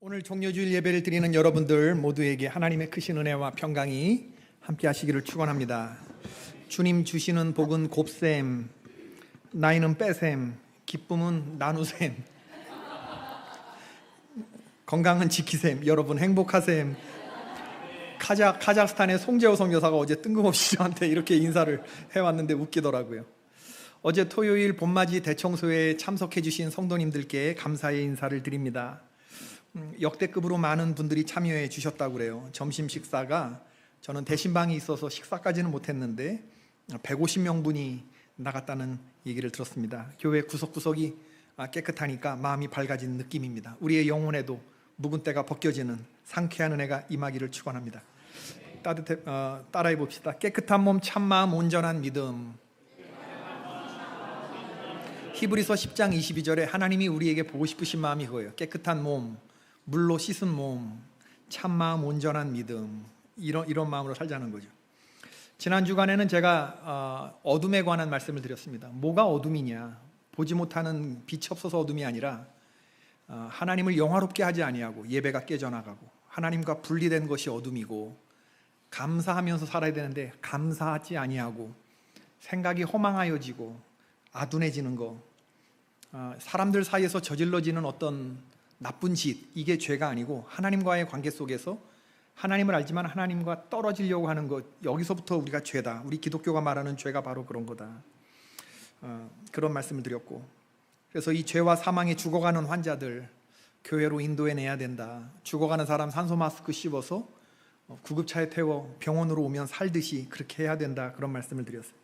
오늘 종료주일 예배를 드리는 여러분들 모두에게 하나님의 크신 은혜와 평강이 함께 하시기를 축원합니다. 주님 주시는 복은 곱셈, 나이는 빼셈, 기쁨은 나누셈, 건강은 지키셈, 여러분 행복하셈. 카자흐스탄의 송재호 선교사가 어제 뜬금없이 저한테 이렇게 인사를 해왔는데 웃기더라고요. 어제 토요일 봄맞이 대청소회에 참석해 주신 성도님들께 감사의 인사를 드립니다. 역대급으로 많은 분들이 참여해 주셨다고 그래요. 점심 식사가 저는 대신방이 있어서 식사까지는 못했는데 150명분이 나갔다는 얘기를 들었습니다. 교회 구석구석이 깨끗하니까 마음이 밝아진 느낌입니다. 우리의 영혼에도 묵은 때가 벗겨지는 상쾌한 은혜가 임하기를 축원합니다. 따라해 봅시다. 깨끗한 몸, 참마음, 온전한 믿음. 히브리서 10장 22절에 하나님이 우리에게 보고 싶으신 마음이 그거예요. 깨끗한 몸, 물로 씻은 몸, 참마음, 온전한 믿음. 이런 마음으로 살자는 거죠. 지난 주간에는 제가 어둠에 관한 말씀을 드렸습니다. 뭐가 어둠이냐? 보지 못하는 빛이 없어서 어둠이 아니라 하나님을 영화롭게 하지 아니하고 예배가 깨져나가고 하나님과 분리된 것이 어둠이고, 감사하면서 살아야 되는데 감사하지 아니하고 생각이 허망하여지고 아둔해지는 거, 사람들 사이에서 저질러지는 어떤 나쁜 짓, 이게 죄가 아니고 하나님과의 관계 속에서 하나님을 알지만 하나님과 떨어지려고 하는 것, 여기서부터 우리가 죄다. 우리 기독교가 말하는 죄가 바로 그런 거다. 그런 말씀을 드렸고, 그래서 이 죄와 사망에 죽어가는 환자들 교회로 인도해내야 된다. 죽어가는 사람 산소 마스크 씌워서 구급차에 태워 병원으로 오면 살듯이 그렇게 해야 된다. 그런 말씀을 드렸어요.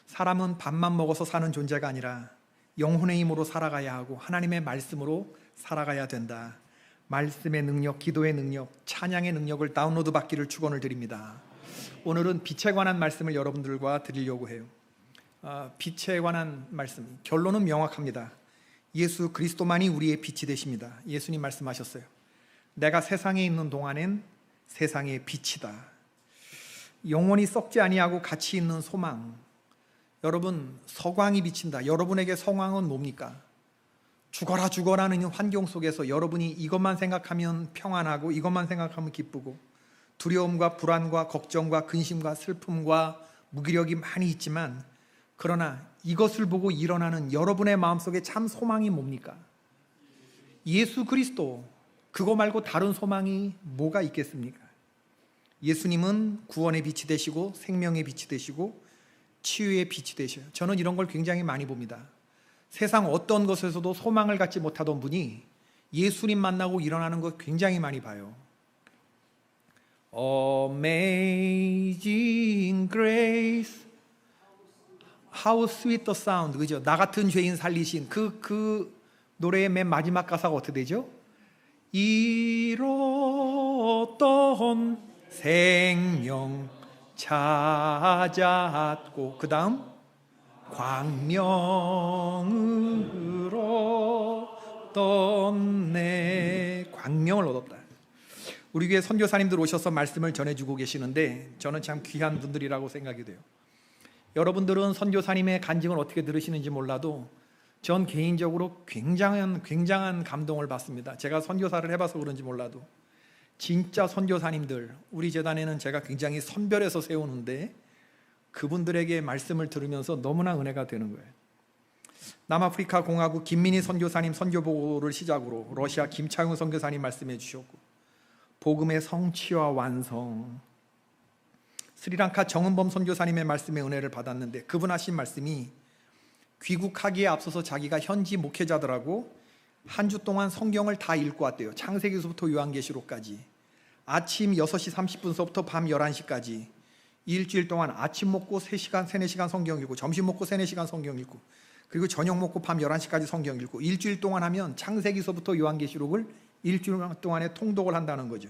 사람은 밥만 먹어서 사는 존재가 아니라 영혼의 힘으로 살아가야 하고 하나님의 말씀으로 살아가야 된다. 말씀의 능력, 기도의 능력, 찬양의 능력을 다운로드 받기를 축원을 드립니다. 오늘은 빛에 관한 말씀을 여러분들과 드리려고 해요. 빛에 관한 말씀, 결론은 명확합니다. 예수 그리스도만이 우리의 빛이 되십니다. 예수님 말씀하셨어요. 내가 세상에 있는 동안엔 세상의 빛이다. 영원히 썩지 아니하고 가치 있는 소망. 여러분, 서광이 비친다. 여러분에게 서광은 뭡니까? 죽어라 죽어라는 환경 속에서 여러분이 이것만 생각하면 평안하고 이것만 생각하면 기쁘고, 두려움과 불안과 걱정과 근심과 슬픔과 무기력이 많이 있지만, 그러나 이것을 보고 일어나는 여러분의 마음속에 참 소망이 뭡니까? 예수 그리스도. 그거 말고 다른 소망이 뭐가 있겠습니까? 예수님은 구원의 빛이 되시고 생명의 빛이 되시고 치유의 빛이 되셔요. 저는 이런 걸 굉장히 많이 봅니다. 세상 어떤 것에서도 소망을 갖지 못하던 분이 예수님 만나고 일어나는 거 굉장히 많이 봐요. Amazing Grace, How Sweet the Sound. 그죠? 나 같은 죄인 살리신 그 노래의 맨 마지막 가사가 어떻게 되죠? 잃었던 생명 찾았고, 그 다음 광명을 얻었네. 광명을 얻었다. 우리 교회 선교사님들 오셔서 말씀을 전해주고 계시는데 저는 참 귀한 분들이라고 생각이 돼요. 여러분들은 선교사님의 간증을 어떻게 들으시는지 몰라도 전 개인적으로 굉장한 감동을 받습니다. 제가 선교사를 해봐서 그런지 몰라도 진짜 선교사님들, 우리 재단에는 제가 굉장히 선별해서 세우는데 그분들에게 말씀을 들으면서 너무나 은혜가 되는 거예요. 남아프리카 공화국 김민희 선교사님 선교보고를 시작으로 러시아 김창훈 선교사님 말씀해 주셨고, 복음의 성취와 완성, 스리랑카 정은범 선교사님의 말씀에 은혜를 받았는데, 그분 하신 말씀이 귀국하기에 앞서서 자기가 현지 목회자들하고 한 주 동안 성경을 다 읽고 왔대요. 창세기서부터 요한계시록까지. 아침 6시 30분서부터 밤 11시까지 일주일 동안 아침 먹고 3시간, 4시간 성경 읽고, 점심 먹고 3, 4시간 성경 읽고, 그리고 저녁 먹고 밤 11시까지 성경 읽고, 일주일 동안 하면 창세기서부터 요한계시록을 일주일 동안에 통독을 한다는 거죠.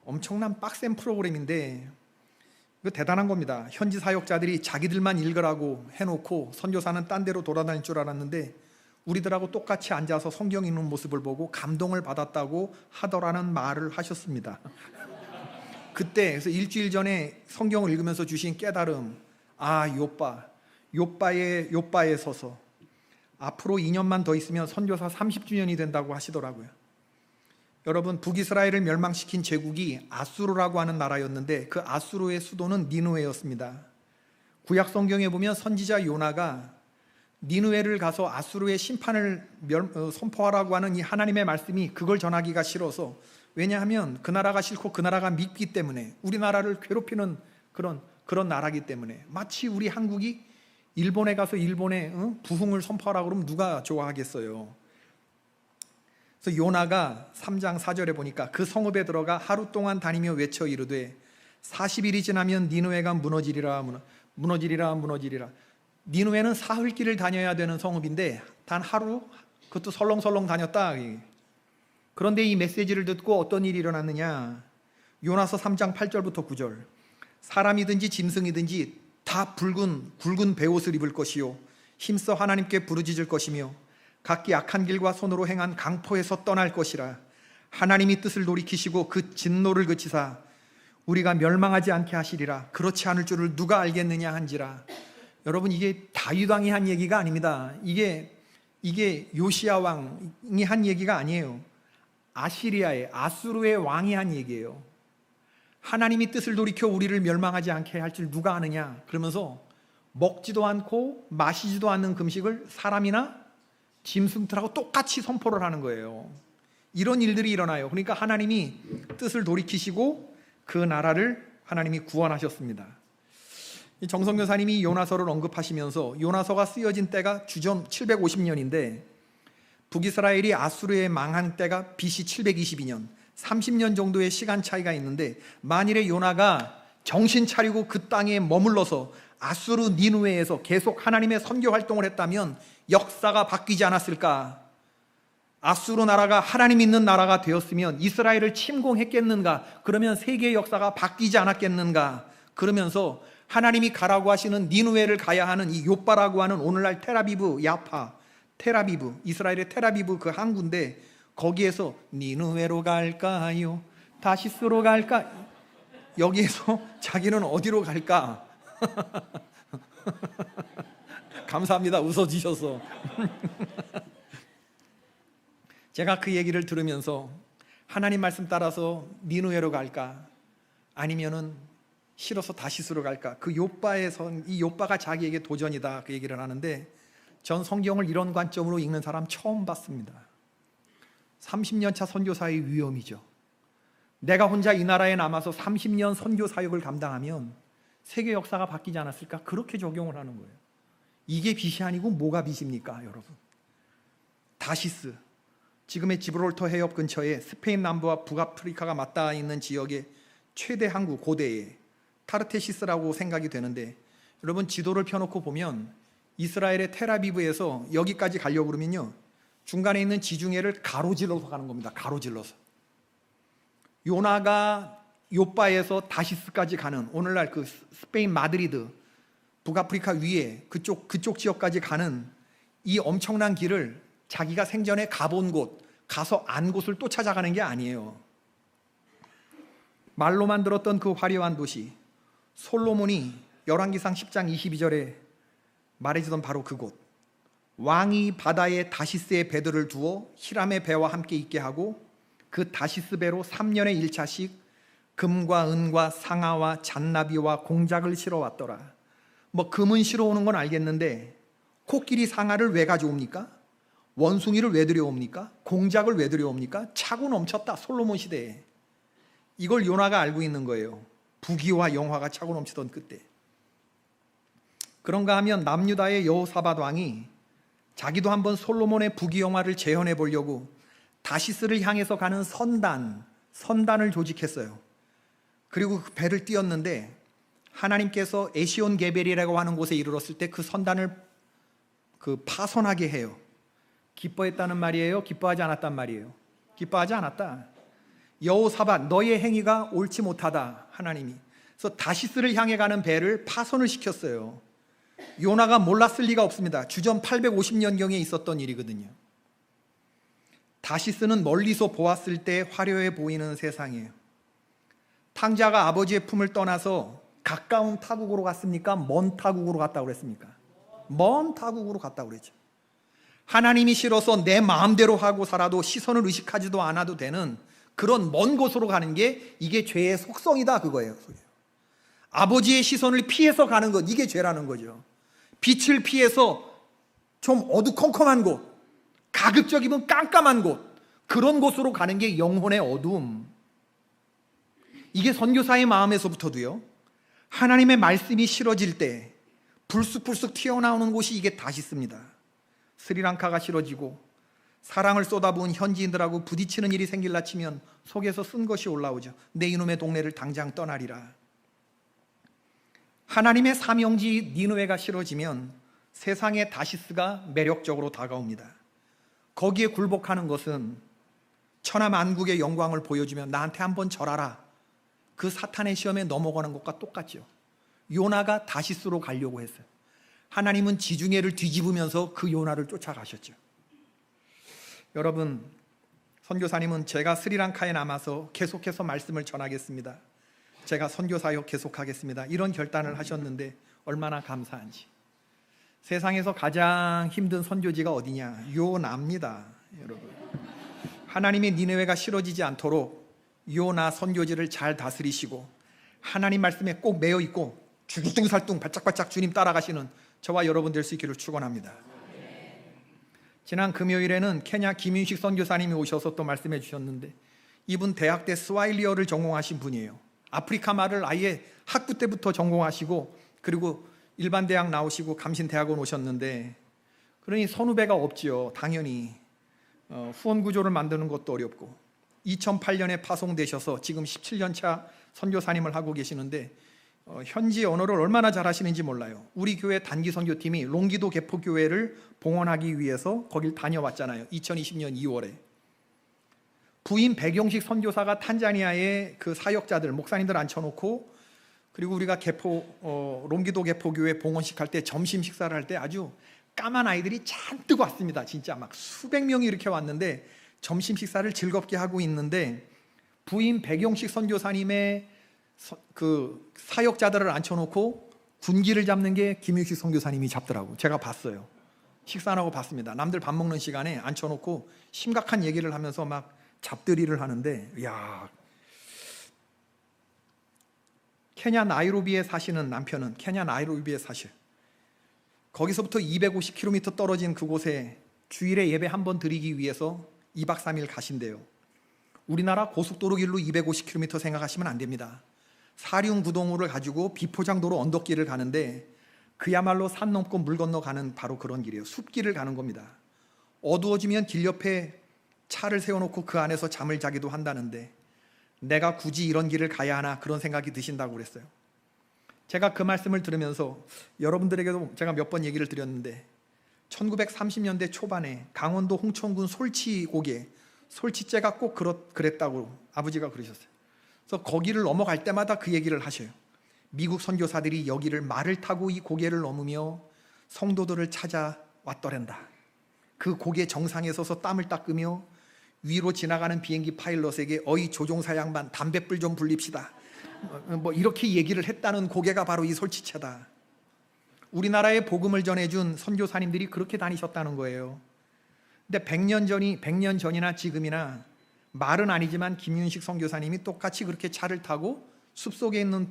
엄청난 빡센 프로그램인데 이거 대단한 겁니다. 현지 사역자들이 자기들만 읽으라고 해놓고 선교사는 딴 데로 돌아다닐 줄 알았는데 우리들하고 똑같이 앉아서 성경 읽는 모습을 보고 감동을 받았다고 하더라는 말을 하셨습니다. 그때 그래서 일주일 전에 성경을 읽으면서 주신 깨달음, 요바에 서서 앞으로 2년만 더 있으면 선교사 30주년이 된다고 하시더라고요. 여러분, 북이스라엘을 멸망시킨 제국이 아수르라고 하는 나라였는데 그 아수르의 수도는 니느웨였습니다. 구약 성경에 보면 선지자 요나가 니느웨를 가서 아수르의 심판을 선포하라고 하는 이 하나님의 말씀이 그걸 전하기가 싫어서, 왜냐하면 그 나라가 싫고 그 나라가 밉기 때문에, 우리나라를 괴롭히는 그런 나라기 때문에, 마치 우리 한국이 일본에 가서 일본의 부흥을 선포하라고 그러면 누가 좋아하겠어요. 그래서 요나가 3장 4절에 보니까 그 성읍에 들어가 하루 동안 다니며 외쳐 이르되 40일이 지나면 니느웨가 무너지리라. 니느웨는 사흘길을 다녀야 되는 성읍인데 단 하루, 그것도 설렁설렁 다녔다. 그런데 이 메시지를 듣고 어떤 일이 일어났느냐. 요나서 3장 8절부터 9절. 사람이든지 짐승이든지 다 굵은 베옷을 입을 것이요 힘써 하나님께 부르짖을 것이며 각기 악한 길과 손으로 행한 강포에서 떠날 것이라. 하나님이 뜻을 돌이키시고 그 진노를 그치사 우리가 멸망하지 않게 하시리라. 그렇지 않을 줄을 누가 알겠느냐 한지라. 여러분, 이게 다윗 왕이 한 얘기가 아닙니다. 이게 요시야 왕이 한 얘기가 아니에요. 아시리아의, 아수르의 왕이 한 얘기예요. 하나님이 뜻을 돌이켜 우리를 멸망하지 않게 할 줄 누가 아느냐. 그러면서 먹지도 않고 마시지도 않는 금식을 사람이나 짐승들하고 똑같이 선포를 하는 거예요. 이런 일들이 일어나요. 그러니까 하나님이 뜻을 돌이키시고 그 나라를 하나님이 구원하셨습니다. 정성 교사님이 요나서를 언급하시면서, 요나서가 쓰여진 때가 주전 750년인데 북이스라엘이 아수르에 망한 때가 BC 722년, 30년 정도의 시간 차이가 있는데, 만일에 요나가 정신 차리고 그 땅에 머물러서 아수르 니느웨에서 계속 하나님의 선교 활동을 했다면 역사가 바뀌지 않았을까? 아수르 나라가 하나님 있는 나라가 되었으면 이스라엘을 침공했겠는가? 그러면 세계의 역사가 바뀌지 않았겠는가? 그러면서 하나님이 가라고 하시는 니느웨를 가야 하는 이 요빠라고 하는 오늘날 텔아비브, 야파, 텔아비브, 이스라엘의 텔아비브 그 항구인데, 거기에서 니느웨로 갈까요? 다시스로 갈까? 여기에서 자기는 어디로 갈까? 감사합니다. 웃어주셔서. 제가 그 얘기를 들으면서 하나님 말씀 따라서 니느웨로 갈까? 아니면은 싫어서 다시스로 갈까? 그 요빠에서, 이 요빠가 자기에게 도전이다, 그 얘기를 하는데, 전 성경을 이런 관점으로 읽는 사람 처음 봤습니다. 30년 차 선교사의 위험이죠. 내가 혼자 이 나라에 남아서 30년 선교 사역을 감당하면 세계 역사가 바뀌지 않았을까? 그렇게 적용을 하는 거예요. 이게 빛이 아니고 뭐가 빛입니까, 여러분? 다시스, 지금의 지브롤터 해협 근처에 스페인 남부와 북아프리카가 맞닿아 있는 지역의 최대 항구, 고대의 타르테시스라고 생각이 되는데, 여러분 지도를 펴놓고 보면 이스라엘의 텔아비브에서 여기까지 가려고 그러면요, 중간에 있는 지중해를 가로질러서 가는 겁니다. 가로질러서. 요나가 요빠에서 다시스까지 가는, 오늘날 그 스페인 마드리드, 북아프리카 위에 그쪽 지역까지 가는 이 엄청난 길을 자기가 생전에 가본 곳, 가서 안 곳을 또 찾아가는 게 아니에요. 말로만 들었던 그 화려한 도시, 솔로몬이 열왕기상 10장 22절에 말해주던 바로 그곳, 왕이 바다에 다시스의 배들을 두어 히람의 배와 함께 있게 하고 그 다시스 배로 3년에 1차씩 금과 은과 상아와 잔나비와 공작을 실어 왔더라. 뭐 금은 실어 오는 건 알겠는데 코끼리 상아를 왜 가져옵니까? 원숭이를 왜 들여옵니까? 공작을 왜 들여옵니까? 차고 넘쳤다, 솔로몬 시대에. 이걸 요나가 알고 있는 거예요. 부귀와 영화가 차고 넘치던 그때. 그런가 하면 남유다의 여호사밧 왕이 자기도 한번 솔로몬의 부귀 영화를 재현해 보려고 다시스를 향해서 가는 선단을 조직했어요. 그리고 그 배를 띄웠는데 하나님께서 에시온 게벨이라고 하는 곳에 이르렀을 때 그 선단을 파손하게 해요. 기뻐했다는 말이에요? 기뻐하지 않았단 말이에요? 기뻐하지 않았다. 여호사밧, 너의 행위가 옳지 못하다, 하나님이. 그래서 다시스를 향해 가는 배를 파손을 시켰어요. 요나가 몰랐을 리가 없습니다. 주전 850년경에 있었던 일이거든요. 다시스는 멀리서 보았을 때 화려해 보이는 세상이에요. 탕자가 아버지의 품을 떠나서 가까운 타국으로 갔습니까? 먼 타국으로 갔다고 그랬습니까? 먼 타국으로 갔다고 그랬죠. 하나님이 싫어서 내 마음대로 하고 살아도 시선을 의식하지도 않아도 되는 그런 먼 곳으로 가는 게 이게 죄의 속성이다 그거예요. 아버지의 시선을 피해서 가는 것, 이게 죄라는 거죠. 빛을 피해서 좀 어두컴컴한 곳, 가급적이면 깜깜한 곳, 그런 곳으로 가는 게 영혼의 어두움. 이게 선교사의 마음에서부터도요, 하나님의 말씀이 싫어질 때 불쑥불쑥 튀어나오는 곳이 이게 다시스입니다. 스리랑카가 싫어지고 사랑을 쏟아부은 현지인들하고 부딪히는 일이 생길라 치면 속에서 쓴 것이 올라오죠. 내 이놈의 동네를 당장 떠나리라. 하나님의 사명지 니느웨가 싫어지면 세상의 다시스가 매력적으로 다가옵니다. 거기에 굴복하는 것은 천하만국의 영광을 보여주면 나한테 한번 절하라, 그 사탄의 시험에 넘어가는 것과 똑같죠. 요나가 다시스로 가려고 했어요. 하나님은 지중해를 뒤집으면서 그 요나를 쫓아가셨죠. 여러분, 선교사님은 제가 스리랑카에 남아서 계속해서 말씀을 전하겠습니다, 제가 선교사역 계속하겠습니다, 이런 결단을 하셨는데 얼마나 감사한지. 세상에서 가장 힘든 선교지가 어디냐? 요나입니다. 여러분, 하나님의 니느웨가 싫어지지 않도록 요나 선교지를 잘 다스리시고 하나님 말씀에 꼭 매여 있고 주구뚱살뚱 바짝바짝 주님 따라가시는 저와 여러분 될 수 있기를 축원합니다. 지난 금요일에는 케냐 김윤식 선교사님이 오셔서 또 말씀해 주셨는데, 이분 대학 때 스와힐리어를 전공하신 분이에요. 아프리카 말을 아예 학부 때부터 전공하시고, 그리고 일반 대학 나오시고 감신대학원 오셨는데, 그러니 선후배가 없지요. 당연히 후원 구조를 만드는 것도 어렵고, 2008년에 파송되셔서 지금 17년 차 선교사님을 하고 계시는데, 현지 언어를 얼마나 잘하시는지 몰라요. 우리 교회 단기 선교팀이 롱기도 개포교회를 봉헌하기 위해서 거길 다녀왔잖아요. 2020년 2월에 부인 백영식 선교사가 탄자니아의 그 사역자들, 목사님들 앉혀놓고, 그리고 우리가 롱기도 개포교회 봉헌식 할 때, 점심 식사를 할 때 아주 까만 아이들이 잔뜩 왔습니다. 진짜 막 수백 명이 이렇게 왔는데 점심 식사를 즐겁게 하고 있는데, 부인 백영식 선교사님의 그 사역자들을 앉혀놓고 군기를 잡는 게 김윤식 선교사님이 잡더라고. 제가 봤어요. 식사하고 봤습니다. 남들 밥 먹는 시간에 앉혀놓고 심각한 얘기를 하면서 막 잡들이를 하는데, 야, 케냐 나이로비에 사시는 남편은 케냐 나이로비에 사실, 거기서부터 250km 떨어진 그곳에 주일에 예배 한 번 드리기 위해서 2박 3일 가신대요. 우리나라 고속도로 길로 250km 생각하시면 안 됩니다. 사륜구동호를 가지고 비포장도로 언덕길을 가는데, 그야말로 산 넘고 물 건너 가는 바로 그런 길이에요. 숲길을 가는 겁니다. 어두워지면 길 옆에 차를 세워놓고 그 안에서 잠을 자기도 한다는데, 내가 굳이 이런 길을 가야 하나, 그런 생각이 드신다고 그랬어요. 제가 그 말씀을 들으면서 여러분들에게도 제가 몇 번 얘기를 드렸는데, 1930년대 초반에 강원도 홍천군 솔치고개, 솔치째가 꼭 그랬다고 아버지가 그러셨어요. 그래서 거기를 넘어갈 때마다 그 얘기를 하셔요. 미국 선교사들이 여기를 말을 타고 이 고개를 넘으며 성도들을 찾아왔더란다. 그 고개 정상에 서서 땀을 닦으며 위로 지나가는 비행기 파일럿에게 어이 조종사 양반 담뱃불 좀 불립시다, 뭐 이렇게 얘기를 했다는 고개가 바로 이 솔치체다. 우리나라에 복음을 전해준 선교사님들이 그렇게 다니셨다는 거예요. 근데 100년 전이나 지금이나 말은 아니지만 김윤식 선교사님이 똑같이 그렇게 차를 타고 숲속에 있는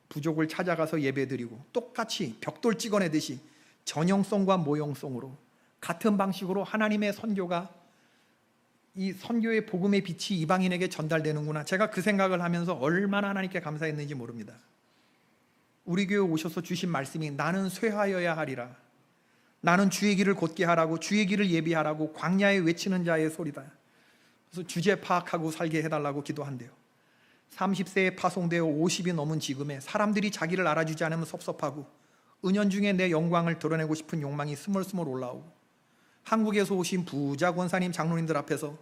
부족을 찾아가서 예배드리고, 똑같이 벽돌 찍어내듯이 전형성과 모형성으로 같은 방식으로 하나님의 선교가, 이 선교의 복음의 빛이 이방인에게 전달되는구나. 제가 그 생각을 하면서 얼마나 하나님께 감사했는지 모릅니다. 우리 교회 오셔서 주신 말씀이 나는 쇠하여야 하리라, 나는 주의 길을 곧게 하라고, 주의 길을 예비하라고, 광야에 외치는 자의 소리다. 그래서 주제 파악하고 살게 해달라고 기도한대요. 30세에 파송되어 50이 넘은 지금에 사람들이 자기를 알아주지 않으면 섭섭하고, 은연중에 내 영광을 드러내고 싶은 욕망이 스멀스멀 올라오고, 한국에서 오신 부자 권사님 장로님들 앞에서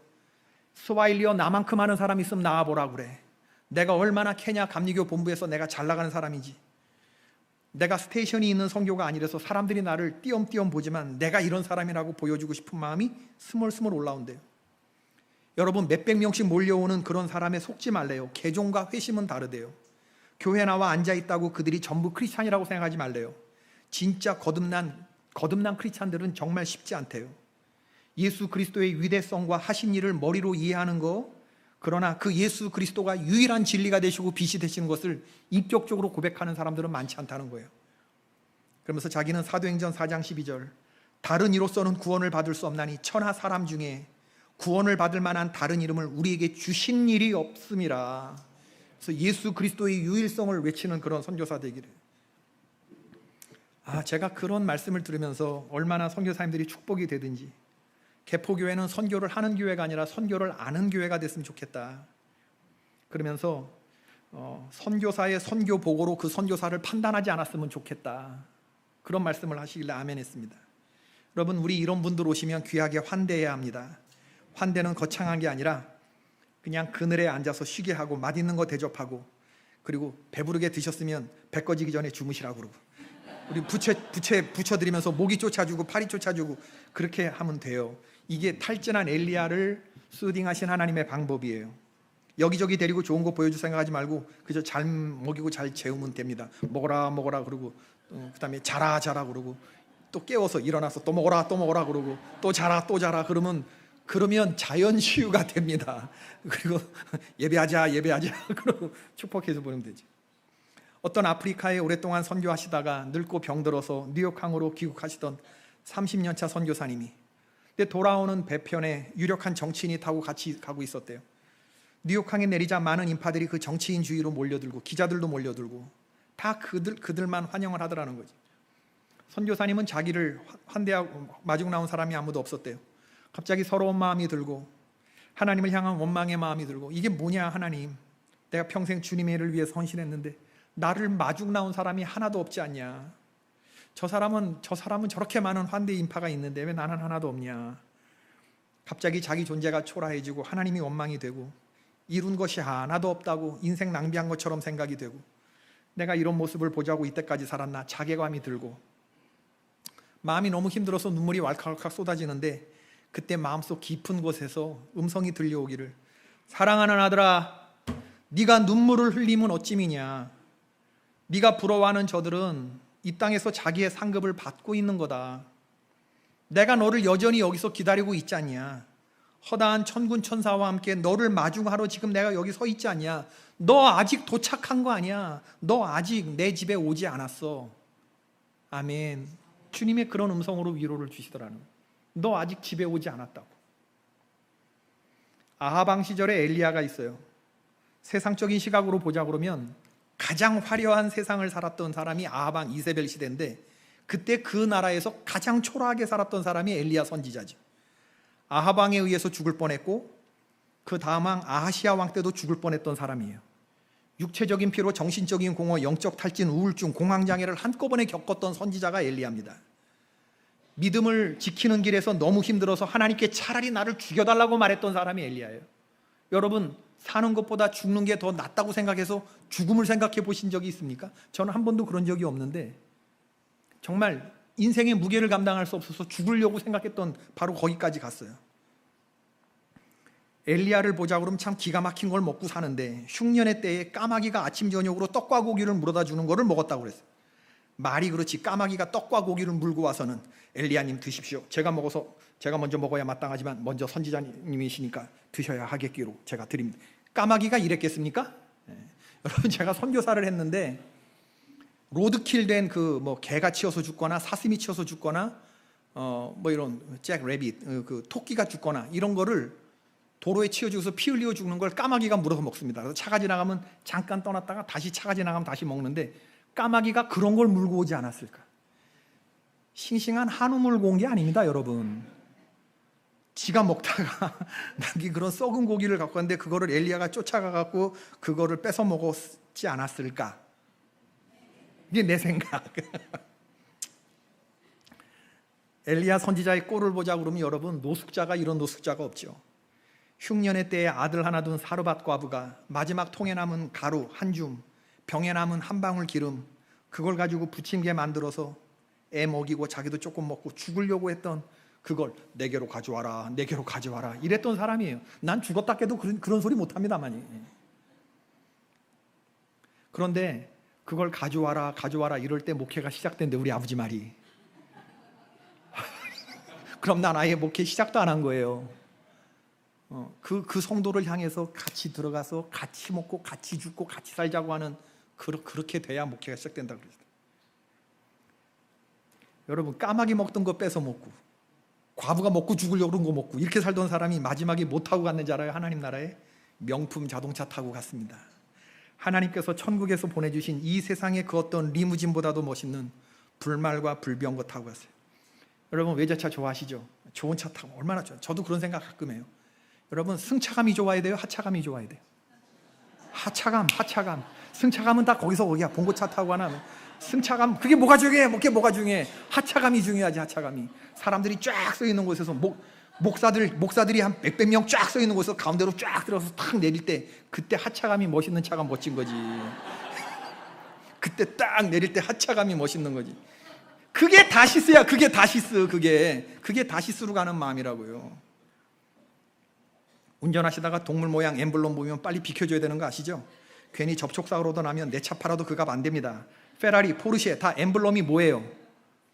스와힐리어 나만큼 하는 사람 있으면 나와보라 그래. 내가 얼마나 케냐 감리교 본부에서 내가 잘 나가는 사람인지, 내가 스테이션이 있는 선교가 아니라서 사람들이 나를 띄엄띄엄 보지만 내가 이런 사람이라고 보여주고 싶은 마음이 스멀스멀 올라온대요. 여러분, 몇백 명씩 몰려오는 그런 사람에 속지 말래요. 개종과 회심은 다르대요. 교회 나와 앉아있다고 그들이 전부 크리스찬이라고 생각하지 말래요. 진짜 거듭난 크리스찬들은 정말 쉽지 않대요. 예수 그리스도의 위대성과 하신 일을 머리로 이해하는 거, 그러나 그 예수 그리스도가 유일한 진리가 되시고 빛이 되시는 것을 인격적으로 고백하는 사람들은 많지 않다는 거예요. 그러면서 자기는 사도행전 4장 12절, 다른 이로서는 구원을 받을 수 없나니 천하 사람 중에 구원을 받을 만한 다른 이름을 우리에게 주신 일이 없음이라. 그래서 예수 그리스도의 유일성을 외치는 그런 선교사 되기를. 제가 그런 말씀을 들으면서 얼마나 선교사님들이 축복이 되든지, 개포교회는 선교를 하는 교회가 아니라 선교를 아는 교회가 됐으면 좋겠다. 그러면서 선교사의 선교 보고로 그 선교사를 판단하지 않았으면 좋겠다. 그런 말씀을 하시길래 아멘 했습니다. 여러분, 우리 이런 분들 오시면 귀하게 환대해야 합니다. 환대는 거창한 게 아니라 그냥 그늘에 앉아서 쉬게 하고 맛있는 거 대접하고, 그리고 배부르게 드셨으면 배 꺼지기 전에 주무시라고 그러고, 우리 부채 드리면서 목이 쫓아주고 팔이 쫓아주고 그렇게 하면 돼요. 이게 탈진한 엘리야를 수딩하신 하나님의 방법이에요. 여기저기 데리고 좋은 거 보여줄 생각하지 말고 그저 잘 먹이고 잘 재우면 됩니다. 먹어라 먹어라 그러고, 그 다음에 자라 그러고, 또 깨워서 일어나서 또 먹어라 그러고, 또 자라 그러면 자연 치유가 됩니다. 그리고 예배하자 그러고 축복해서 보내면 되지. 어떤 아프리카에 오랫동안 선교하시다가 늙고 병들어서 뉴욕항으로 귀국하시던 30년 차 선교사님이, 근데 돌아오는 배편에 유력한 정치인이 타고 같이 가고 있었대요. 뉴욕항에 내리자 많은 인파들이 그 정치인 주위로 몰려들고, 기자들도 몰려들고, 다 그들만 환영을 하더라는 거지. 선교사님은 자기를 환대하고 마중 나온 사람이 아무도 없었대요. 갑자기 서러운 마음이 들고, 하나님을 향한 원망의 마음이 들고, 이게 뭐냐 하나님, 내가 평생 주님의 일을 위해서 헌신했는데 나를 마중 나온 사람이 하나도 없지 않냐. 저 사람은 저렇게 많은 환대 인파가 있는데 왜 나는 하나도 없냐. 갑자기 자기 존재가 초라해지고 하나님이 원망이 되고, 이룬 것이 하나도 없다고 인생 낭비한 것처럼 생각이 되고, 내가 이런 모습을 보자고 이때까지 살았나 자괴감이 들고, 마음이 너무 힘들어서 눈물이 왈칵왈칵 쏟아지는데, 그때 마음속 깊은 곳에서 음성이 들려오기를, 사랑하는 아들아, 네가 눈물을 흘리면 어찌미냐. 네가 부러워하는 저들은 이 땅에서 자기의 상급을 받고 있는 거다. 내가 너를 여전히 여기서 기다리고 있지 않냐. 허다한 천군 천사와 함께 너를 마중하러 지금 내가 여기 서 있지 않냐. 너 아직 도착한 거 아니야. 너 아직 내 집에 오지 않았어. 아멘. 주님의 그런 음성으로 위로를 주시더라는 거예요. 너 아직 집에 오지 않았다고. 아하방 시절에 엘리야가 있어요. 세상적인 시각으로 보자 그러면 가장 화려한 세상을 살았던 사람이 아하방 이세벨 시대인데, 그때 그 나라에서 가장 초라하게 살았던 사람이 엘리야 선지자죠. 아하방에 의해서 죽을 뻔했고, 그 다음 왕 아하시아 왕 때도 죽을 뻔했던 사람이에요. 육체적인 피로 정신적인 공허, 영적 탈진, 우울증, 공황장애를 한꺼번에 겪었던 선지자가 엘리야입니다. 믿음을 지키는 길에서 너무 힘들어서 하나님께 차라리 나를 죽여달라고 말했던 사람이 엘리야예요. 여러분, 사는 것보다 죽는 게 더 낫다고 생각해서 죽음을 생각해 보신 적이 있습니까? 저는 한 번도 그런 적이 없는데, 정말 인생의 무게를 감당할 수 없어서 죽으려고 생각했던 바로 거기까지 갔어요. 엘리야를 보자 그러면 참 기가 막힌 걸 먹고 사는데, 흉년의 때에 까마귀가 아침 저녁으로 떡과 고기를 물어다 주는 거를 먹었다고 그랬어요. 말이 그렇지, 까마귀가 떡과 고기를 물고 와서는 엘리야님 드십시오. 제가 먼저 먹어야 마땅하지만 먼저 선지자님이시니까 드셔야 하겠기로 제가 드립니다. 까마귀가 이랬겠습니까? 여러분, 제가 선교사를 했는데 로드킬 된 개가 치어서 죽거나 사슴이 치어서 죽거나 이런 잭 래빗 그 토끼가 죽거나 이런 거를 도로에 치어 죽어서 피 흘리고 죽는 걸 까마귀가 물어서 먹습니다. 그래서 차가 지나가면 잠깐 떠났다가 다시 차가 지나가면 다시 먹는데, 까마귀가 그런 걸 물고 오지 않았을까? 싱싱한 한우 물고 온 게 아닙니다, 여러분. 지가 먹다가 남기 그런 썩은 고기를 갖고 왔는데 그거를 엘리야가 쫓아가 갖고 그거를 뺏어 먹었지 않았을까? 이게 내 생각. 엘리야 선지자의 꼴을 보자 그러면 여러분, 노숙자가 이런 노숙자가 없죠. 흉년의 때에 아들 하나 둔 사르밧 과부가 마지막 통에 남은 가루 한 줌, 병에 남은 한 방울 기름, 그걸 가지고 부침개 만들어서 애 먹이고 자기도 조금 먹고 죽으려고 했던 그걸 내게로 가져와라 이랬던 사람이에요. 난 죽었다 깨도 그런 소리 못합니다만이. 그런데 그걸 가져와라 이럴 때 목회가 시작된대, 우리 아버지 말이. 그럼 난 아예 목회 시작도 안 한 거예요. 그 성도를 향해서 같이 들어가서 같이 먹고 같이 죽고 같이 살자고 하는 그렇게 돼야 목회가 시작된다 그랬어요. 여러분, 까마귀 먹던 거 뺏어 먹고 과부가 먹고 죽으려고 그런 거 먹고 이렇게 살던 사람이 마지막에 뭐 타고 갔는지 알아요? 하나님 나라에 명품 자동차 타고 갔습니다. 하나님께서 천국에서 보내주신 이 세상의 그 어떤 리무진보다도 멋있는 불말과 불병거 타고 갔어요. 여러분, 외제차 좋아하시죠? 좋은 차 타고 얼마나 좋아요. 저도 그런 생각 가끔 해요. 여러분, 승차감이 좋아야 돼요? 하차감이 좋아야 돼요? 하차감. 승차감은 다 거기야. 봉고차 타고 가나. 승차감, 그게 뭐가 중요해? 뭐가 중요해? 하차감이 중요하지. 하차감이. 사람들이 쫙 서 있는 곳에서 목사들이 한 몇백 명 쫙 서 있는 곳에서 가운데로 쫙 들어서 탁 내릴 때, 그때 하차감이 멋있는 차가 멋진 거지. 그때 딱 내릴 때 하차감이 멋있는 거지. 그게 다시스야. 그게 다시스. 그게 다시스로 가는 마음이라고요. 운전하시다가 동물 모양 엠블럼 보면 빨리 비켜줘야 되는 거 아시죠? 괜히 접촉사고로도 나면 내 차 팔아도 그 값 안 됩니다. 페라리, 포르쉐 다 엠블럼이 뭐예요?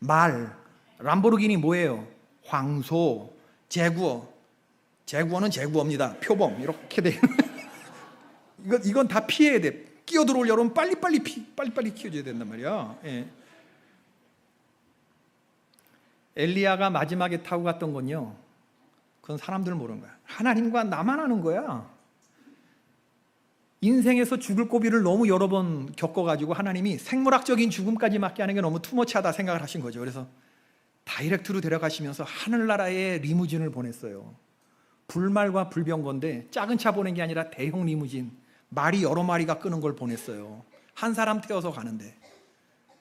말. 람보르기니 뭐예요? 황소. 제구어. 제구어는 제구어입니다. 표범. 이렇게 돼. 이건 다 피해야 돼. 끼어들어올 여러분 빨리빨리 키워줘야 된단 말이야. 예. 엘리야가 마지막에 타고 갔던 건요, 그건 사람들 모르는 거야. 하나님과 나만 아는 거야. 인생에서 죽을 고비를 너무 여러 번 겪어가지고 하나님이 생물학적인 죽음까지 맞게 하는 게 너무 투머치하다 생각을 하신 거죠. 그래서 다이렉트로 데려가시면서 하늘나라에 리무진을 보냈어요. 불말과 불병거인데 작은 차 보낸 게 아니라 대형 리무진, 말이 여러 마리가 끄는 걸 보냈어요. 한 사람 태워서 가는데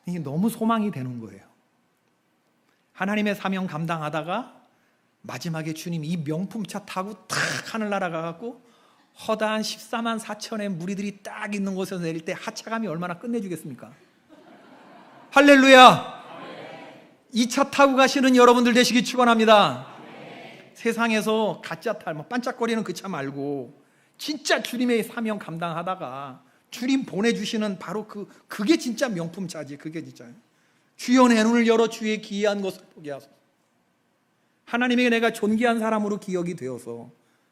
이게 너무 소망이 되는 거예요. 하나님의 사명 감당하다가 마지막에 주님이 이 명품차 타고 탁 하늘나라 가갖고 허다한 14만 4천의 무리들이 딱 있는 곳에서 내릴 때 하차감이 얼마나 끝내주겠습니까? 할렐루야! 이 차 타고 가시는 여러분들 되시기 축원합니다. 세상에서 가짜 탈, 반짝거리는 그 차 말고 진짜 주님의 사명 감당하다가 주님 보내주시는 바로 그게 진짜 명품차지. 그게 진짜 주여 내 눈을 열어 주의 기이한 것을 보게 하소서. 하나님에게 내가 존귀한 사람으로 기억이 되어서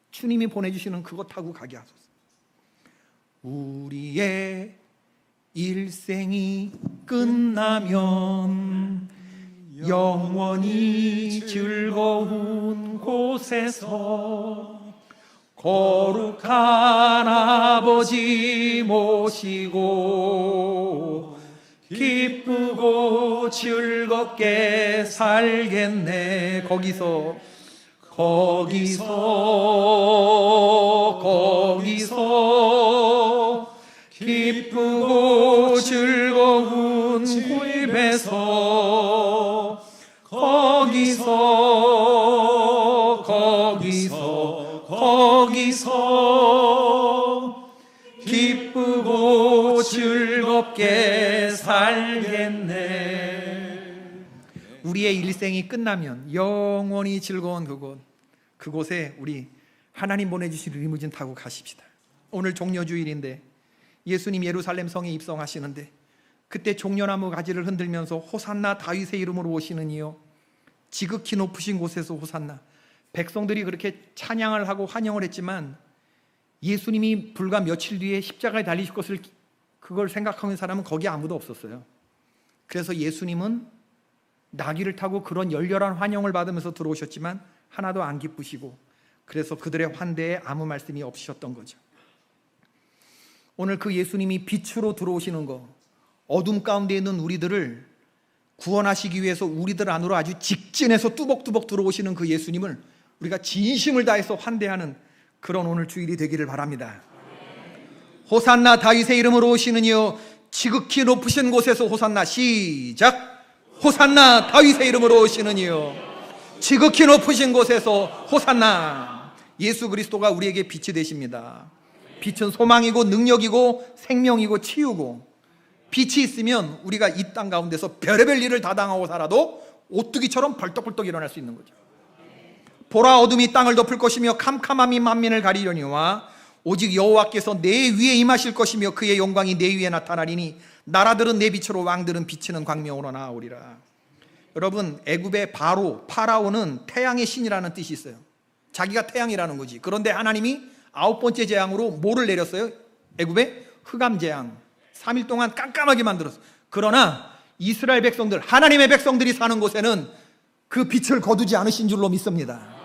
주님이 보내주시는 그것 타고 가게 하소서. 우리의 일생이 끝나면 영원히 즐거운 곳에서 거룩한 아버지 모시고 기쁘고 즐겁게 살겠네. 거기서 기쁘고 즐거운 구입에서 거기서 기쁘고 즐겁게 살겠네. 우리의 일생이 끝나면 영원히 즐거운 그곳에 우리 하나님 보내주신 리무진 타고 가십시다. 오늘 종려주일인데 예수님 예루살렘 성에 입성하시는데 그때 종려나무 가지를 흔들면서 호산나 다윗의 이름으로 오시는 이요 지극히 높으신 곳에서 호산나. 백성들이 그렇게 찬양을 하고 환영을 했지만 예수님이 불과 며칠 뒤에 십자가에 달리실 것을 그걸 생각하는 사람은 거기 아무도 없었어요. 그래서 예수님은 나귀를 타고 그런 열렬한 환영을 받으면서 들어오셨지만 하나도 안 기쁘시고 그래서 그들의 환대에 아무 말씀이 없으셨던 거죠. 오늘 그 예수님이 빛으로 들어오시는 거, 어둠 가운데 있는 우리들을 구원하시기 위해서 우리들 안으로 아주 직진해서 뚜벅뚜벅 들어오시는 그 예수님을 우리가 진심을 다해서 환대하는 그런 오늘 주일이 되기를 바랍니다. 호산나 다윗의 이름으로 오시는 이여 지극히 높으신 곳에서 호산나. 시작. 호산나 다윗의 이름으로 오시는 이여 지극히 높으신 곳에서 호산나. 예수 그리스도가 우리에게 빛이 되십니다. 빛은 소망이고 능력이고 생명이고 치유고, 빛이 있으면 우리가 이 땅 가운데서 별의별 일을 다 당하고 살아도 오뚜기처럼 벌떡벌떡 일어날 수 있는 거죠. 보라, 어둠이 땅을 덮을 것이며 캄캄함이 만민을 가리려니와 오직 여호와께서 내 위에 임하실 것이며 그의 영광이 내 위에 나타나리니 나라들은 내 빛으로 왕들은 비치는 광명으로 나아오리라. 여러분, 애굽의 파라오는 태양의 신이라는 뜻이 있어요. 자기가 태양이라는 거지. 그런데 하나님이 9번째 재앙으로 뭐를 내렸어요? 애굽에 흑암 재앙. 3일 동안 깜깜하게 만들었어. 그러나 이스라엘 백성들, 하나님의 백성들이 사는 곳에는 그 빛을 거두지 않으신 줄로 믿습니다.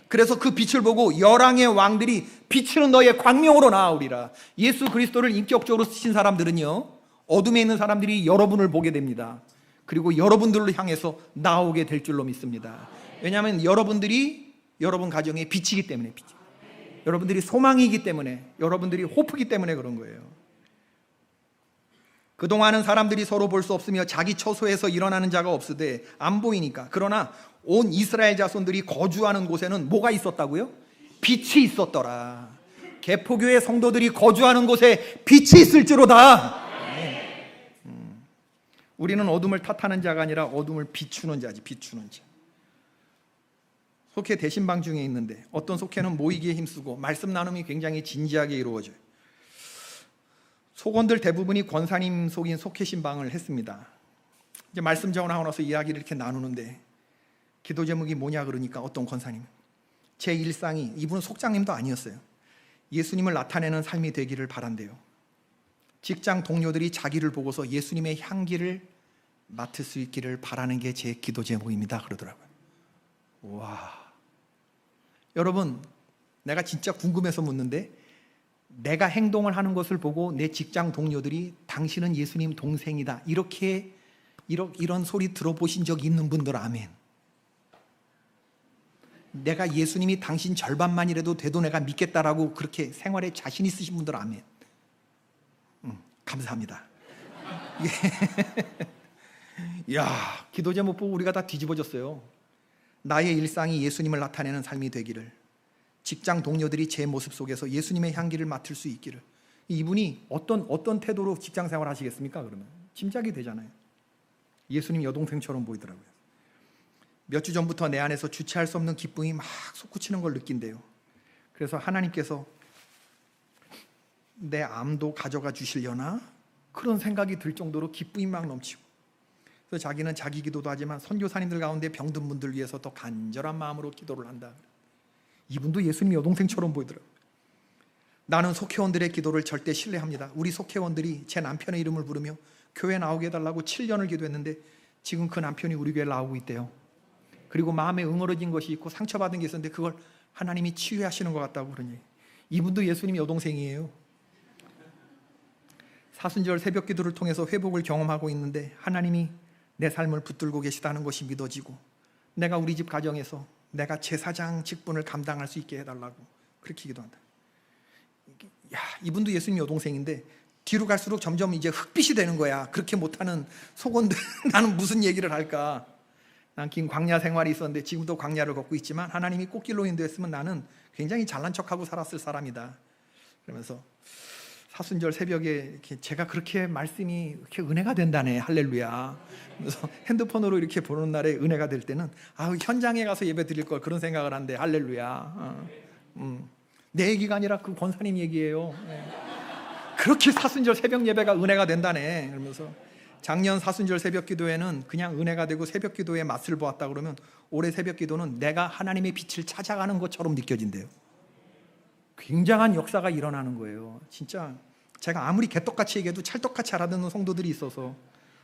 그래서 그 빛을 보고 열왕의 왕들이 비치는 너의 광명으로 나아오리라. 예수 그리스도를 인격적으로 쓰신 사람들은요, 어둠에 있는 사람들이 여러분을 보게 됩니다. 그리고 여러분들을 향해서 나오게 될 줄로 믿습니다. 왜냐하면 여러분들이 여러분 가정의 빛이기 때문에, 여러분들이 소망이기 때문에, 여러분들이 호프기 때문에 그런 거예요. 그동안은 사람들이 서로 볼 수 없으며 자기 처소에서 일어나는 자가 없으되 안 보이니까. 그러나 온 이스라엘 자손들이 거주하는 곳에는 뭐가 있었다고요? 빛이 있었더라. 개포교회 성도들이 거주하는 곳에 빛이 있을지로다. 우리는 어둠을 탓하는 자가 아니라 어둠을 비추는 자지. 비추는 자. 속회 대신방 중에 있는데 어떤 속회는 모이기에 힘쓰고 말씀 나눔이 굉장히 진지하게 이루어져요. 속원들 대부분이 권사님 속인 속회 신방을 했습니다. 이제 말씀 전하고 나서 이야기를 이렇게 나누는데 기도 제목이 뭐냐 그러니까 어떤 권사님, 제 일상이, 이분은 속장님도 아니었어요. 예수님을 나타내는 삶이 되기를 바란대요. 직장 동료들이 자기를 보고서 예수님의 향기를 맡을 수 있기를 바라는 게 제 기도 제목입니다 그러더라고요. 와, 여러분, 내가 진짜 궁금해서 묻는데 내가 행동을 하는 것을 보고 내 직장 동료들이 당신은 예수님 동생이다 이런 소리 들어보신 적 있는 분들 아멘. 내가 예수님이 당신 절반만이라도 돼도 내가 믿겠다라고 그렇게 생활에 자신 있으신 분들 아멘. 감사합니다. 야, 기도 제목 보고 우리가 다 뒤집어졌어요. 나의 일상이 예수님을 나타내는 삶이 되기를, 직장 동료들이 제 모습 속에서 예수님의 향기를 맡을 수 있기를. 이분이 어떤 태도로 직장 생활 하시겠습니까? 그러면 짐작이 되잖아요. 예수님 여동생처럼 보이더라고요. 몇 주 전부터 내 안에서 주체할 수 없는 기쁨이 막 솟구치는 걸 느낀대요. 그래서 하나님께서 내 암도 가져가 주시려나? 그런 생각이 들 정도로 기쁨이 막 넘치고, 그래서 자기는 자기 기도도 하지만 선교사님들 가운데 병든 분들 위해서 더 간절한 마음으로 기도를 한다. 이분도 예수님 여동생처럼 보이더라고요. 나는 속회원들의 기도를 절대 신뢰합니다. 우리 속회원들이 제 남편의 이름을 부르며 교회 나오게 해달라고 7년을 기도했는데 지금 그 남편이 우리 교회에 나오고 있대요. 그리고 마음에 응어러진 것이 있고 상처받은 게 있었는데 그걸 하나님이 치유하시는 것 같다고 그러니, 이분도 예수님 여동생이에요. 사순절 새벽 기도를 통해서 회복을 경험하고 있는데 하나님이 내 삶을 붙들고 계시다는 것이 믿어지고, 내가 우리 집 가정에서 내가 제사장 직분을 감당할 수 있게 해달라고 그렇게 기도한다. 야, 이분도 예수님 여동생인데 뒤로 갈수록 점점 이제 흑빛이 되는 거야. 그렇게 못하는 속원들 나는 무슨 얘기를 할까. 난 긴 광야 생활이 있었는데 지금도 광야를 걷고 있지만 하나님이 꽃길로 인도했으면 나는 굉장히 잘난 척하고 살았을 사람이다. 그러면서 사순절 새벽에 이렇게 제가 그렇게 말씀이 이렇게 은혜가 된다네, 할렐루야. 그래서 핸드폰으로 이렇게 보는 날에 은혜가 될 때는 현장에 가서 예배 드릴 걸 그런 생각을 한대, 할렐루야. 내 얘기가 아니라 그 권사님 얘기예요. 그렇게 사순절 새벽 예배가 은혜가 된다네. 그러면서 작년 사순절 새벽 기도에는 그냥 은혜가 되고 새벽 기도의 맛을 보았다 그러면 올해 새벽 기도는 내가 하나님의 빛을 찾아가는 것처럼 느껴진대요. 굉장한 역사가 일어나는 거예요. 진짜 제가 아무리 개떡같이 얘기해도 찰떡같이 알아듣는 성도들이 있어서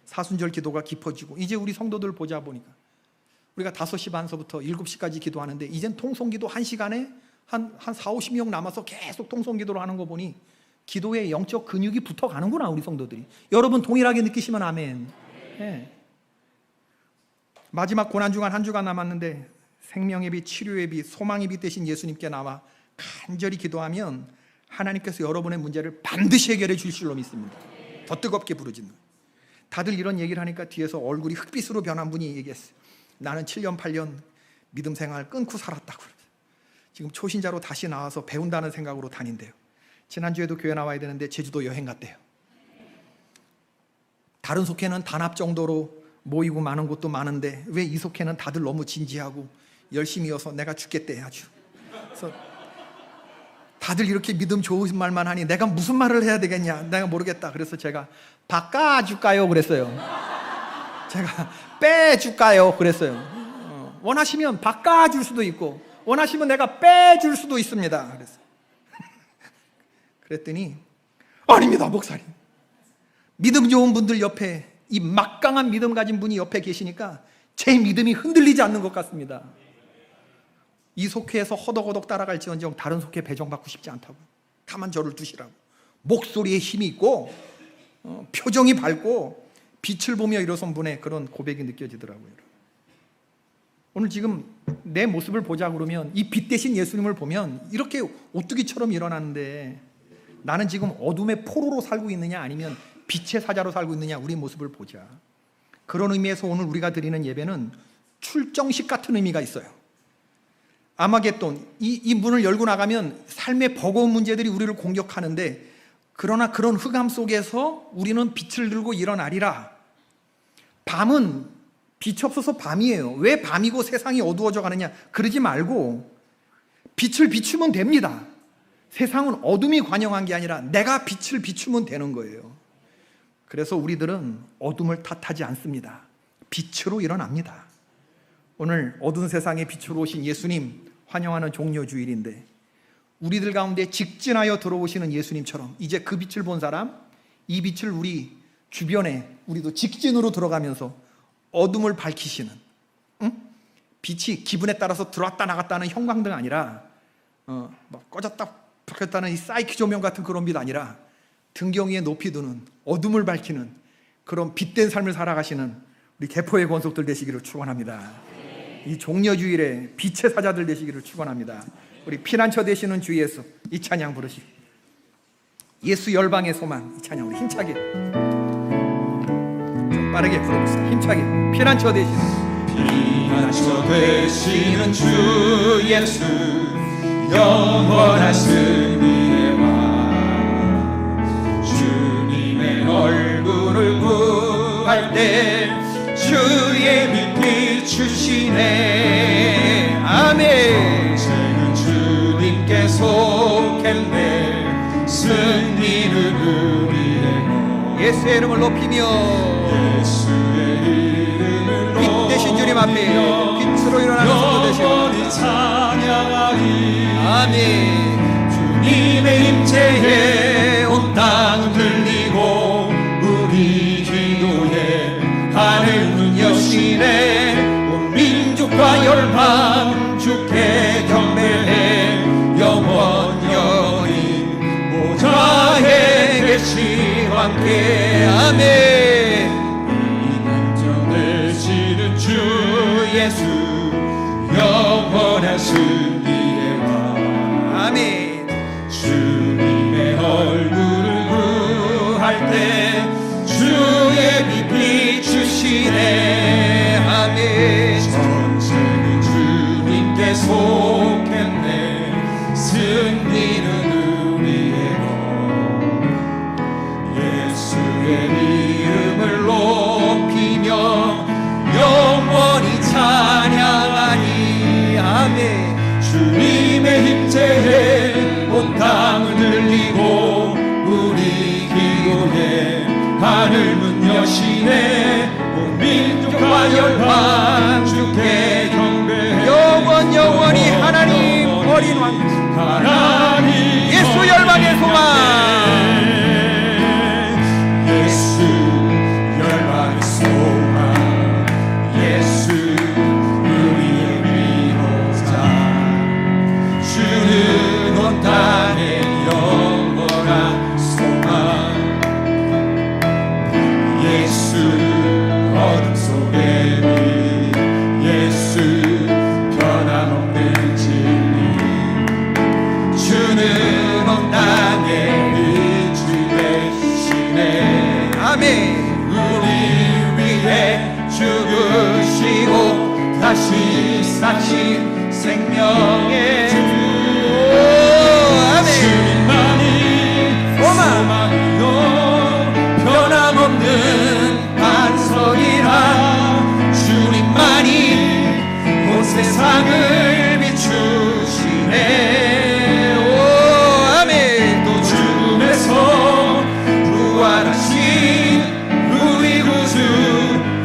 사순절 기도가 깊어지고, 이제 우리 성도들 보자 보니까 우리가 5시 반서부터 7시까지 기도하는데 이젠 통성기도 1시간에 한 40-50명 남아서 계속 통성기도를 하는 거 보니 기도에 영적 근육이 붙어가는구나, 우리 성도들이. 여러분 동일하게 느끼시면 아멘. 네. 마지막 고난주간 한 주간 남았는데 생명의 빛, 치료의 빛, 소망의 빛 대신 예수님께 나와 간절히 기도하면 하나님께서 여러분의 문제를 반드시 해결해 주실 줄로 믿습니다. 더 뜨겁게 부르짖는. 다들 이런 얘기를 하니까 뒤에서 얼굴이 흑빛으로 변한 분이 얘기했어요. 나는 7년 8년 믿음 생활 끊고 살았다고. 지금 초신자로 다시 나와서 배운다는 생각으로 다닌대요. 지난주에도 교회 나와야 되는데 제주도 여행 갔대요. 다른 속회는 단합 정도로 모이고 많은 곳도 많은데 왜 이 속회는 다들 너무 진지하고 열심히여서 내가 죽겠대 아주. 그래서 다들 이렇게 믿음 좋은 말만 하니 내가 무슨 말을 해야 되겠냐, 내가 모르겠다. 그래서 제가 바꿔줄까요 그랬어요. 제가 빼줄까요 그랬어요. 원하시면 바꿔줄 수도 있고 원하시면 내가 빼줄 수도 있습니다. 그랬더니 아닙니다, 목사님. 믿음 좋은 분들 옆에, 이 막강한 믿음 가진 분이 옆에 계시니까 제 믿음이 흔들리지 않는 것 같습니다. 이 속회에서 허덕허덕 따라갈지언정 다른 속회 배정받고 싶지 않다고. 가만 저를 두시라고. 목소리에 힘이 있고 표정이 밝고 빛을 보며 일어선 분의 그런 고백이 느껴지더라고요. 오늘 지금 내 모습을 보자 그러면 이 빛 대신 예수님을 보면 이렇게 오뚜기처럼 일어나는데, 나는 지금 어둠의 포로로 살고 있느냐 아니면 빛의 사자로 살고 있느냐, 우리 모습을 보자. 그런 의미에서 오늘 우리가 드리는 예배는 출정식 같은 의미가 있어요. 아마겟돈, 이 문을 열고 나가면 삶의 버거운 문제들이 우리를 공격하는데, 그러나 그런 흑암 속에서 우리는 빛을 들고 일어나리라. 밤은 빛이 없어서 밤이에요. 왜 밤이고 세상이 어두워져 가느냐, 그러지 말고 빛을 비추면 됩니다. 세상은 어둠이 관영한 게 아니라 내가 빛을 비추면 되는 거예요. 그래서 우리들은 어둠을 탓하지 않습니다. 빛으로 일어납니다. 오늘 어두운 세상에 빛으로 오신 예수님 환영하는 종려주일인데, 우리들 가운데 직진하여 들어오시는 예수님처럼 이제 그 빛을 본 사람, 이 빛을 우리 주변에 우리도 직진으로 들어가면서 어둠을 밝히시는, 빛이 기분에 따라서 들어왔다 나갔다 하는 형광등 아니라 막 꺼졌다 켰다는 이 사이키 조명 같은 그런 빛 아니라 등경 위에 높이 두는 어둠을 밝히는 그런 빛된 삶을 살아가시는 우리 개포의 권속들 되시기를 축원합니다. 이 종려주일에 빛의 사자들 되시기를 축원합니다. 우리 피난처 되시는 주 예수, 이 찬양 부르시고, 예수 열방의 소망, 이 찬양 우리 힘차게 좀 빠르게 부르겠습니다. 힘차게. 피난처 되시는 주 예수, 영원한 승리의 왕, 주님의 얼굴을 구할 때 주의 빛 비추시네. 아멘. 죄는 주님께 속했네. 승리는 우리의 것. 예수의 이름을 높이며, 예수의 이름을 빛 대신 주님 앞에 빛으로 일어나는 성도 되시고 찬양하리. 아멘. 주님의 임재에 온 땅 들리고 우리 기도에 하늘 문 여시네. 온 민족과 열방 주께 경배해. 영원히 보좌에 계시 함께. 아멘. 피난처 되시는 주 예수, 영원한 승리의 왕. 아멘. 주님의 얼굴을 구할 때 주의 빛 비추시네. 아멘. 전쟁은 주님께 속했네. 승리는 우리의 것. 예수의 이름을 높이며 영원히 찬양하니. 아멘. 주님의 힘제에 온 땅을 들리고 우리 기도에 하늘 문 여시네. 온 민족과 열방 주께 경배. 영원히 하나님 어린 왕, 하나님 예수 열방의 소망. 예수 열방의 소망. 예수 우리의 위로자. 주는 온 땅의 영원한 소망. 예수 어둠 속의 빛. 예수 변함없는 진리. 주는 온 땅의 빛이 되시네. 아멘. 우리 위해 죽으시고 다시 사신 생명의 주. 아멘. 주님만이 소망이요 변함없는 반석이라. 주님만이 온 세상을 비추시네. 오 아멘. 또 죽음에서 부활하신 우리 구주,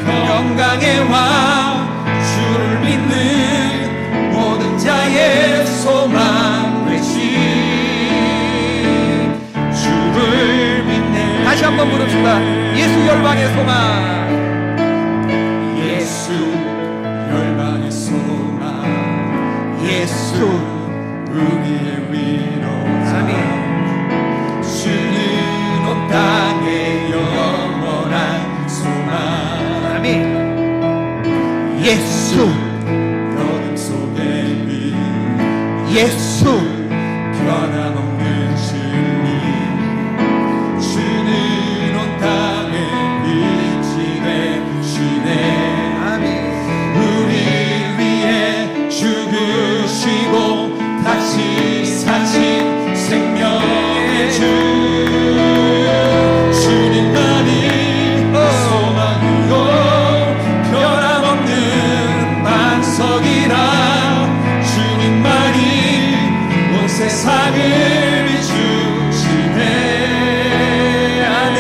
영광의 왕, 주를 믿는 모든 자의 한번 부릅시다. 예수 열방의 소망. 예수 열방의 소망, 예수 우리의 위로자. 아멘. 주는 온 땅의 영원한 소망. 아멘. 예수 어둠 속의 빛, 예수 변함없는 진리. 주는 온 땅의 빛이 되시네. 아멘. 우리 위해 죽으시고 다시 사신 생명의 주. 주님만이 소망이요 변함없는 반석이라. 주님만이 온 세상을 비추시네. 아멘.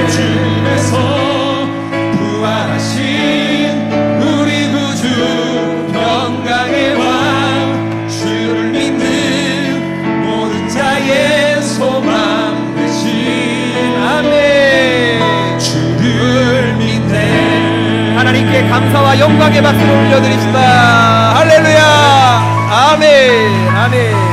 주님에서 부활하신 우리 구주 평강의 왕, 주를 믿는 모든 자의 소망 되신. 아멘. 주를 믿네. 하나님께 감사와 영광의 박수를 올려드립시다. 할렐루야. 아멘. 아멘.